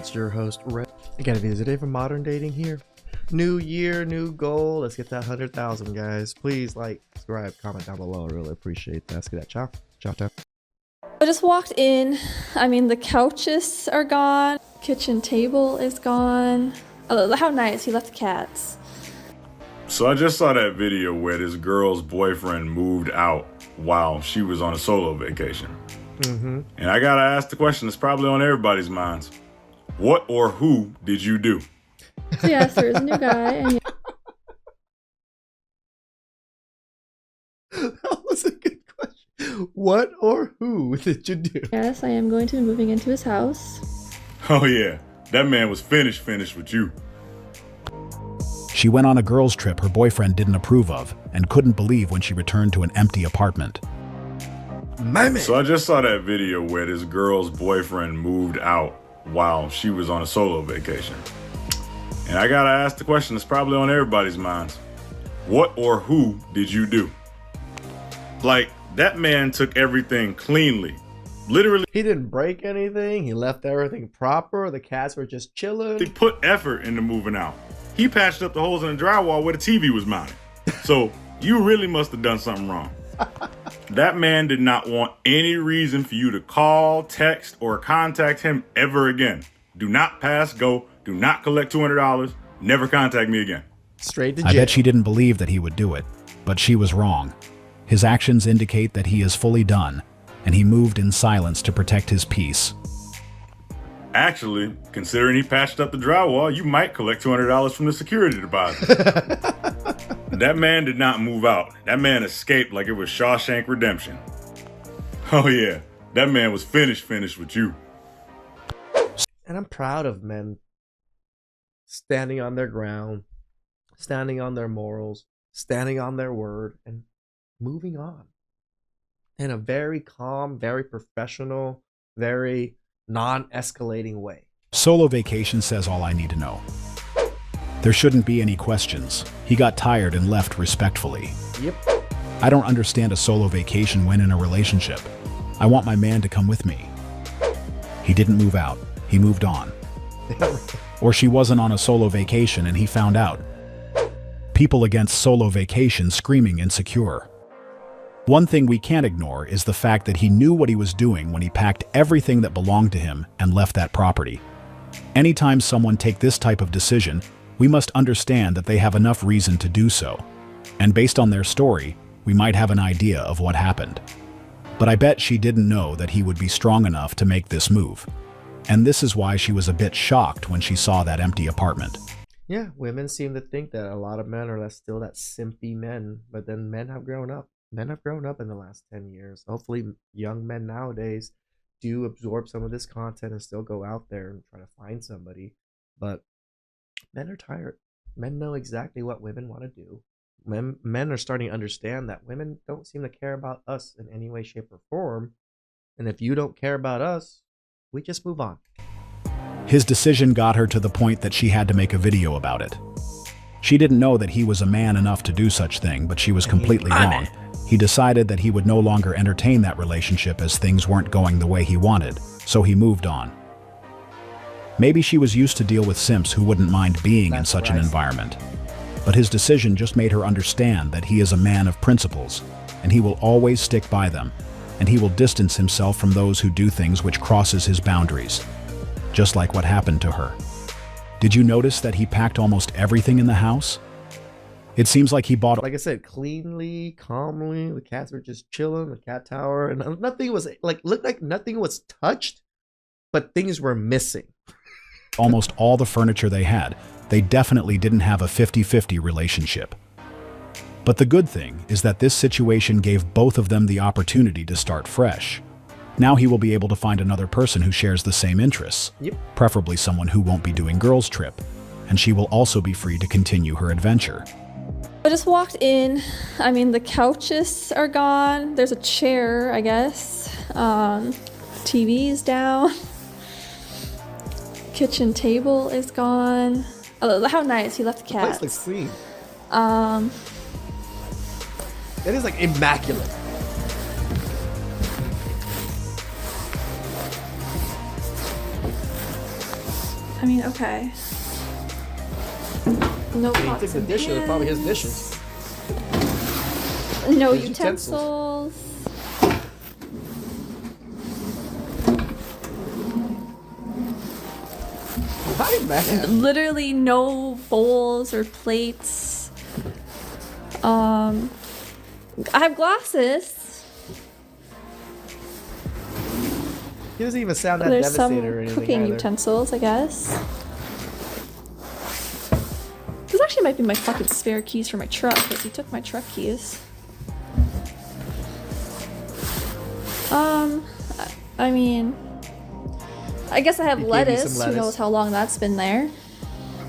It's your host, Red. I gotta be today for modern dating here. New year, new goal. Let's get that 100,000, guys. Please like, subscribe, comment down below. I really appreciate that. Let's get that. Ciao. Ciao, ciao. I just walked in. I mean, the couches are gone. Kitchen table is gone. Oh, how nice. He left the cats. So I just saw that video where this girl's boyfriend moved out while she was on a solo vacation. And I gotta ask the question that's probably on everybody's minds. What or who did you do? So yes, there is a new guy. And That was a good question. What or who did you do? yes, I am going to be moving into his house. Oh yeah, that man was finished with you. She went on a girls' trip her boyfriend didn't approve of and couldn't believe when she returned to an empty apartment. So I just saw that video where this girl's boyfriend moved out while she was on a solo vacation. And I gotta ask the question that's probably on everybody's minds. What or who did you do? Like, that man took everything cleanly. Literally, He didn't break anything. He left everything proper. The cats were just he chilling. put effort into moving out. He patched up the holes in the drywall where the TV was mounted. So you really must have done something wrong. That man did not want any reason for you to call, text, or contact him ever again. Do not pass go. Do not collect $200. Never contact me again. Straight to jail. I bet she didn't believe that he would do it, but she was wrong. His actions indicate that he is fully done, and he moved in silence to protect his peace. Actually, considering he patched up the drywall, you might collect $200 from the security deposit. That man did not move out. That man escaped like it was Shawshank Redemption. Oh yeah, that man was finished with you. And I'm proud of men standing on their ground, standing on their morals, standing on their word, and moving on in a very calm, very professional, very non-escalating way. Solo vacation says all I need to know. There shouldn't be any questions. He got tired and left respectfully. Yep. I don't understand a solo vacation when in a relationship. I want my man to come with me. He didn't move out. He moved on. Or she wasn't on a solo vacation and he found out. People against solo vacation screaming insecure. One thing we can't ignore is the fact that he knew what he was doing when he packed everything that belonged to him and left that property. Anytime someone take this type of decision, we must understand that they have enough reason to do so. And based on their story, we might have an idea of what happened. But I bet she didn't know that he would be strong enough to make this move. And this is why she was a bit shocked when she saw that empty apartment. Yeah, women seem to think that a lot of men are still that simpy men, but then men have grown up. Men have grown up in the last 10 years. Hopefully, young men nowadays do absorb some of this content and still go out there and try to find somebody. But men are tired. Men know exactly what women want to do. Men are starting to understand that women don't seem to care about us in any way, shape, or form. And if you don't care about us, we just move on. His decision got her to the point that she had to make a video about it. She didn't know that he was a man enough to do such thing, but she was completely wrong. He decided that he would no longer entertain that relationship as things weren't going the way he wanted, so he moved on. Maybe she was used to deal with simps who wouldn't mind being in such an environment. But his decision just made her understand that he is a man of principles, and he will always stick by them, and he will distance himself from those who do things which crosses his boundaries. Just like what happened to her. Did you notice that he packed almost everything in the house? It seems like he bought, Like I said, cleanly, calmly. The cats were just chilling, the cat tower, and nothing was looked like nothing was touched, but things were missing. almost all the furniture they had. They definitely didn't have a 50-50 relationship. But the good thing is that this situation gave both of them the opportunity to start fresh. Now he will be able to find another person who shares the same interests, preferably someone who won't be doing girls' trip, and she will also be free to continue her adventure. I just walked in. I mean, the couches are gone. There's a chair, I guess. TV's down. Kitchen table is gone. Oh, how nice. He left the cats. The place looks clean. It is like immaculate. mean, okay. No He pots took the and dishes. They're probably his pans. dishes. No His utensils. Hi, man. Literally no bowls or plates. I have glasses. He doesn't even sound that There's some devastated or anything cooking either. utensils, I guess. This actually might be my fucking spare keys for my truck, because he took my truck keys. I mean, I guess I have He gave you some lettuce. Who lettuce. knows how long that's been there?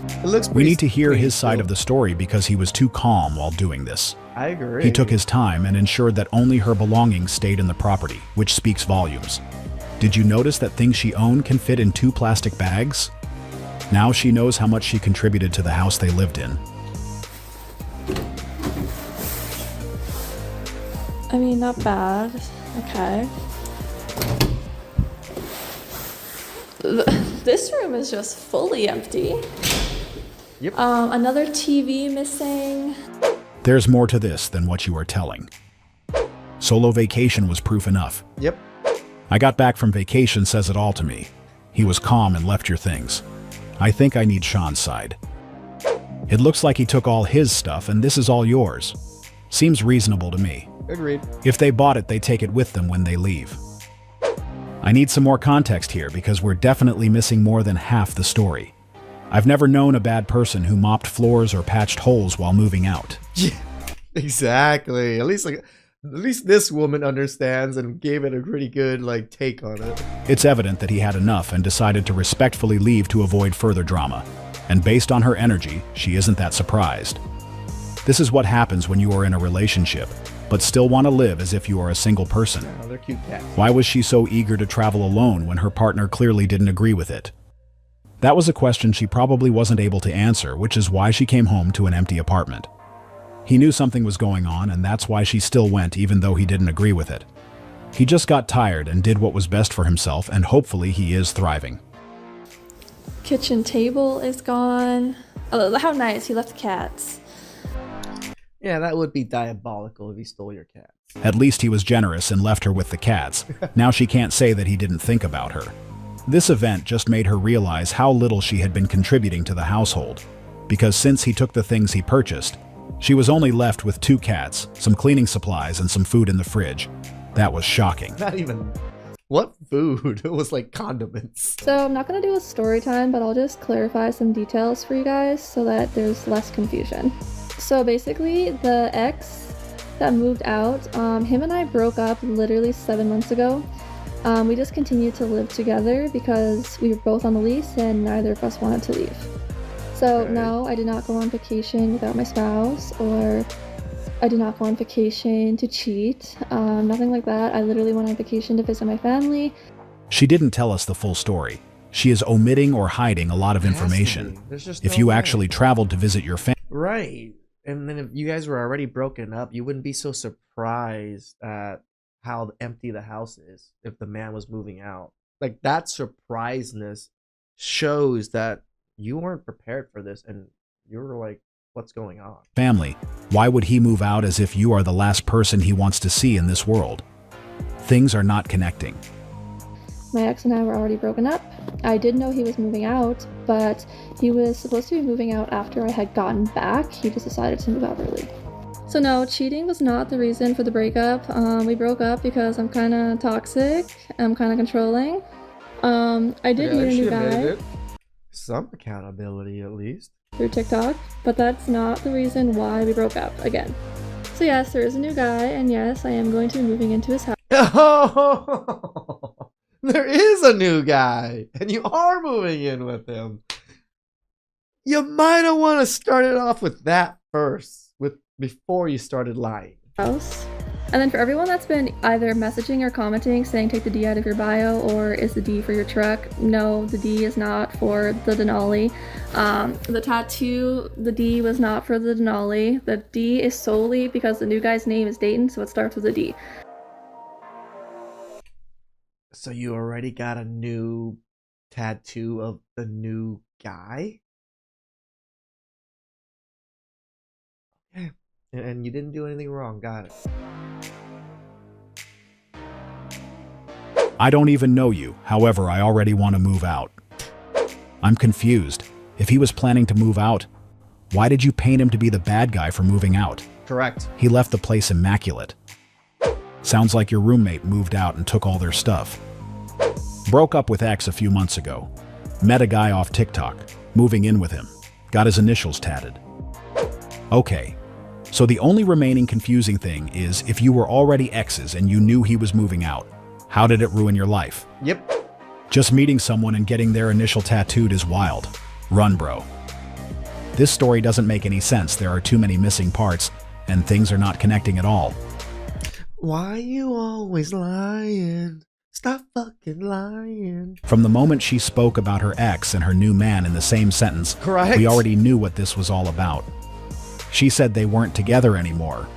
It looks We pretty need to hear clean his side still. of the story because he was too calm while doing this. I agree. He took his time and ensured that only her belongings stayed in the property, which speaks volumes. Did you notice that things she owned can fit in 2 plastic bags? Now she knows how much she contributed to the house they lived in. I mean, not bad. Okay. This room is just fully empty. Yep. Another TV missing. There's more to this than what you are telling. Solo vacation was proof enough. Yep. I got back from vacation says it all to me. He was calm and left your things. I think I need Sean's side. It looks like he took all his stuff and this is all yours. Seems reasonable to me. Agreed. If they bought it, they take it with them when they leave. I need some more context here because we're definitely missing more than half the story. I've never known a bad person who mopped floors or patched holes while moving out. Yeah, exactly. At least this woman understands and gave it a pretty good take on it. It's evident that he had enough and decided to respectfully leave to avoid further drama. And based on her energy, she isn't that surprised. This is what happens when you are in a relationship, but still want to live as if you are a single person. Oh, they're cute cats. Why was she so eager to travel alone when her partner clearly didn't agree with it? That was a question she probably wasn't able to answer, which is why she came home to an empty apartment. He knew something was going on, and that's why she still went even though he didn't agree with it. He just got tired and did what was best for himself, and hopefully he is thriving. Kitchen table is gone. Oh, how nice. He left cats. Yeah, that would be diabolical if he stole your cat. At least he was generous and left her with the cats. Now she can't say that he didn't think about her. This event just made her realize how little she had been contributing to the household, because since he took the things he purchased, she was only left with 2 cats, some cleaning supplies, and some food in the fridge. That was shocking. Not even... What food? It was like condiments. So I'm not going to do a story time, but I'll just clarify some details for you guys so that there's less confusion. So basically, the ex that moved out, him and I broke up literally 7 months ago. We just continued to live together because we were both on the lease and neither of us wanted to leave. So Okay. no, I did not go on vacation without my spouse, or I did not go on vacation to cheat. Nothing like that. I literally went on vacation to visit my family. She didn't tell us the full story. She is omitting or hiding a lot of It has to information. be. There's just If no you way. actually traveled to visit your family, Right. And then if you guys were already broken up, you wouldn't be so surprised at how empty the house is if the man was moving out. Like, that surpriseness shows that you weren't prepared for this and you were like, what's going on? why would he move out as if you are the last person he wants to see in this world? Things are not connecting. My ex and I were already broken up. I did know he was moving out, but he was supposed to be moving out after I had gotten back. He just decided to move out early. So no, cheating was not the reason for the breakup. We broke up because I'm kind of toxic. I'm kind of controlling. I did meet a new guy Some accountability, at least. through TikTok, but that's not the reason why we broke up again. So yes, there is a new guy, and yes, I am going to be moving into his house. Oh, there is a new guy, and you are moving in with him. You might have want to start it off with that first, before you started lying. And then for everyone that's been either messaging or commenting saying take the D out of your bio or is the D for your truck, no, the D is not for the Denali. The tattoo, the D was not for the Denali. The D is solely because the new guy's name is Dayton, so it starts with a D. So you already got a new tattoo of the new guy. Okay. And you didn't do anything wrong. Got it. I don't even know you. However, I already want to move out. I'm confused. If he was planning to move out, why did you paint him to be the bad guy for moving out? Correct. He left the place immaculate. Sounds like your roommate moved out and took all their stuff. Broke up with ex a few months ago. Met a guy off TikTok. Moving in with him. Got his initials tatted. Okay. So the only remaining confusing thing is if you were already exes and you knew he was moving out, how did it ruin your life? Yep. Just meeting someone and getting their initial tattooed is wild. Run, bro. This story doesn't make any sense. There are too many missing parts, and things are not connecting at all. Why you always lying? Stop fucking lying. From the moment she spoke about her ex and her new man in the same sentence, Correct. we already knew what this was all about. She said they weren't together anymore.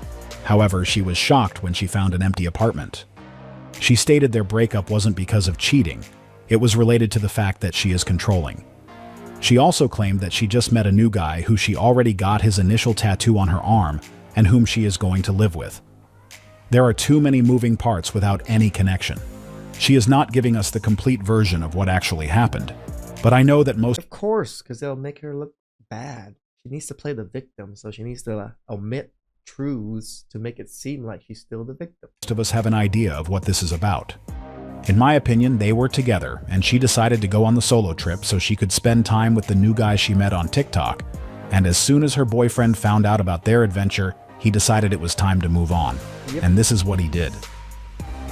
However, she was shocked when she found an empty apartment. She stated their breakup wasn't because of cheating. It was related to the fact that she is controlling. She also claimed that she just met a new guy who she already got his initial tattoo on her arm and whom she is going to live with. There are too many moving parts without any connection. She is not giving us the complete version of what actually happened, but I know that most Of course, because they'll make her look bad. She needs to play the victim, so she needs to omit truths to make it seem like she's still the victim. of us have an idea of what this is about. In my opinion, they were together, and she decided to go on the solo trip so she could spend time with the new guy she met on TikTok, and as soon as her boyfriend found out about their adventure, he decided it was time to move on. Yep. And this is what he did.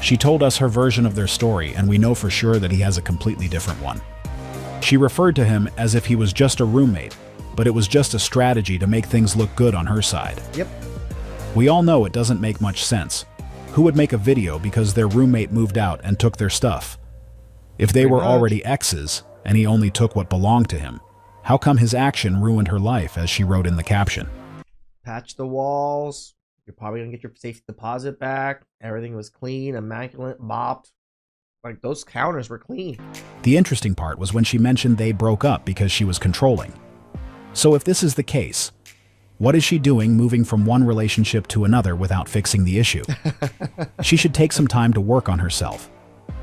She told us her version of their story, and we know for sure that he has a completely different one. She referred to him as if he was just a roommate, but it was just a strategy to make things look good on her side. Yep. We all know it doesn't make much sense. Who would make a video because their roommate moved out and took their stuff? If they Pretty were much. already exes, and he only took what belonged to him, how come his action ruined her life, as she wrote in the caption? Patch the walls. You're probably gonna get your safe deposit back. Everything was clean, immaculate, mopped. Like, those counters were clean. The interesting part was when she mentioned they broke up because she was controlling. So if this is the case, what is she doing moving from one relationship to another without fixing the issue? She should take some time to work on herself.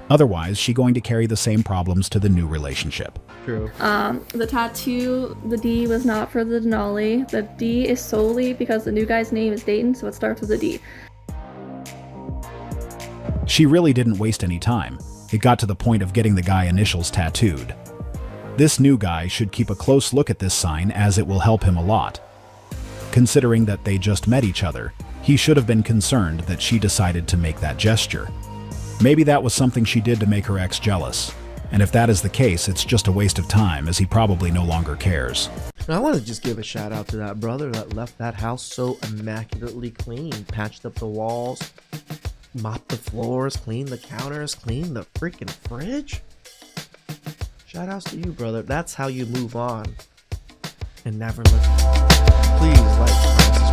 Otherwise, she's going to carry the same problems to the new relationship. True. The tattoo, the D was not for the Denali. The D is solely because the new guy's name is Dayton, so it starts with a D. She really didn't waste any time. It got to the point of getting the guy initials tattooed. This new guy should keep a close look at this sign, as it will help him a lot. Considering that they just met each other, he should have been concerned that she decided to make that gesture. Maybe that was something she did to make her ex jealous. And if that is the case, it's just a waste of time, as he probably no longer cares. And I want to just give a shout out to that brother that left that house so immaculately clean. Patched up the walls, mopped the floors, cleaned the counters, cleaned the freaking fridge. Shout outs to you, brother. That's how you move on and never look. Please like, comment,